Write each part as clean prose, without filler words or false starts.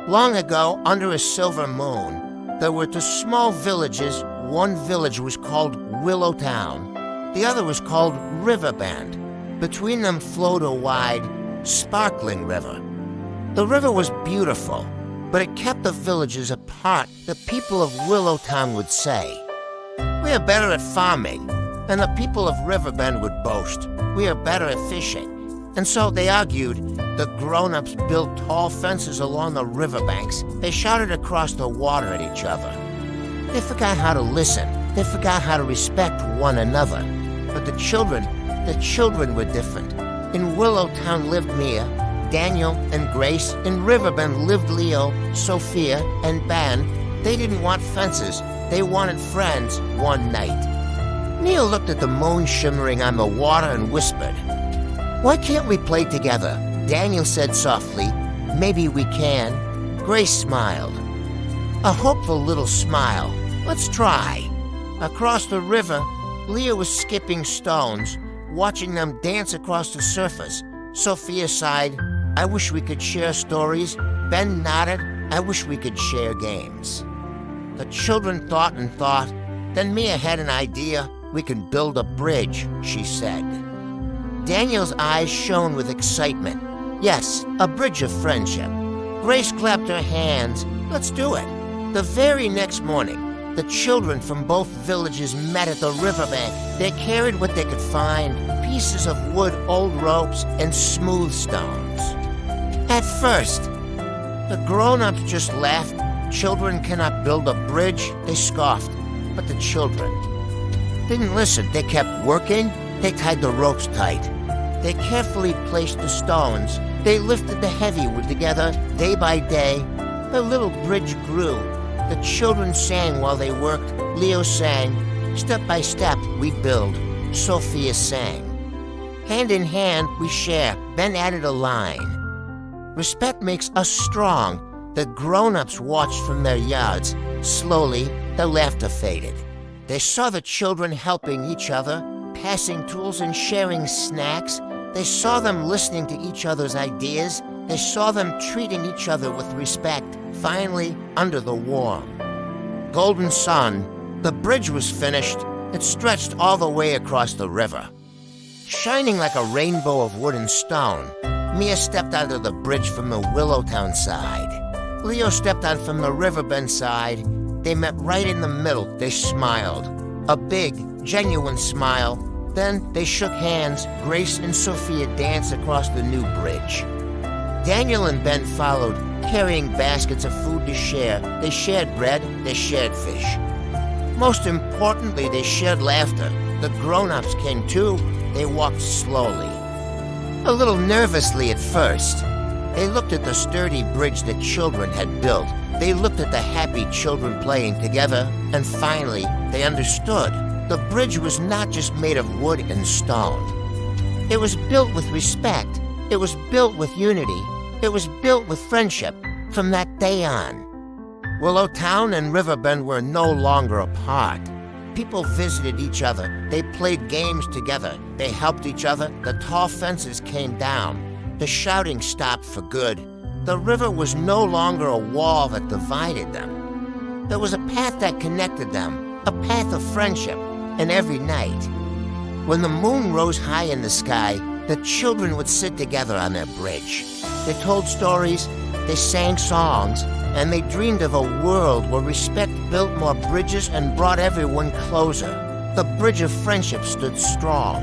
Long ago, under a silver moon, there were two small villages. One village was called Willow Town. The other was called Riverbend. Between them flowed a wide, sparkling river. The river was beautiful, but it kept the villages apart. The people of Willow Town would say, "We are better at farming," and the people of Riverbend would boast, "We are better at fishing." And so they argued. The grown-ups built tall fences along the riverbanks. They shouted across the water at each other. They forgot how to listen. They forgot how to respect one another. But the children were different. In Willow Town lived Mia, Daniel, and Grace. In Riverbend lived Leo, Sophia, and Ben. They didn't want fences. They wanted friends one night. Neil looked at the moon shimmering on the water and whispered, "Why can't we play together?" Daniel said softly, "Maybe we can." Grace smiled, a hopeful little smile. "Let's try." Across the river, Leo was skipping stones, watching them dance across the surface. Sophia sighed, "I wish we could share stories." Ben nodded, "I wish we could share games." The children thought and thought. Then Mia had an idea. "We can build a bridge," she said. Daniel's eyes shone with excitement. "Yes, a bridge of friendship." Grace clapped her hands. "Let's do it." The very next morning, the children from both villages met at the riverbank. They carried what they could find, pieces of wood, old ropes, and smooth stones. At first, the grown-ups just laughed. "Children cannot build a bridge," they scoffed. But the children didn't listen. They kept working. They tied the ropes tight. They carefully placed the stones. They lifted the heavy wood together day by day. The little bridge grew. The children sang while they worked. Leo sang, "Step by step we build." Sophia sang, "Hand in hand we share." Ben added a line, "Respect makes us strong." The grown-ups watched from their yards. Slowly, the laughter faded. They saw the children helping each other, passing tools and sharing snacks. They saw them listening to each other's ideas. They saw them treating each other with respect. Finally, under the warm, golden sun, the bridge was finished. It stretched all the way across the river, shining like a rainbow of wood and stone. Mia stepped onto the bridge from the Willowtown side. Leo stepped on from the Riverbend side. They met right in the middle. They smiled, a big, genuine smile. Then they shook hands. Grace and Sophia danced across the new bridge. Daniel and Ben followed, carrying baskets of food to share. They shared bread, they shared fish. Most importantly, they shared laughter. The grown-ups came too. They walked slowly, a little nervously at first. They looked at the sturdy bridge the children had built. They looked at the happy children playing together, and finally, they understood. The bridge was not just made of wood and stone. It was built with respect. It was built with unity. It was built with friendship. From that day on, Willow Town and Riverbend were no longer apart. People visited each other. They played games together. They helped each other. The tall fences came down. The shouting stopped for good. The river was no longer a wall that divided them. There was a path that connected them, a path of friendship. And every night, when the moon rose high in the sky, the children would sit together on their bridge. They told stories, they sang songs, and they dreamed of a world where respect built more bridges and brought everyone closer. The bridge of friendship stood strong.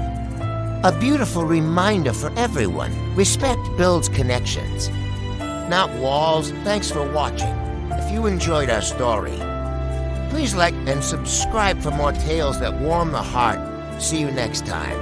A beautiful reminder for everyone. Respect builds connections, not walls. Thanks for watching. If you enjoyed our story, please like and subscribe for more tales that warm the heart. See you next time.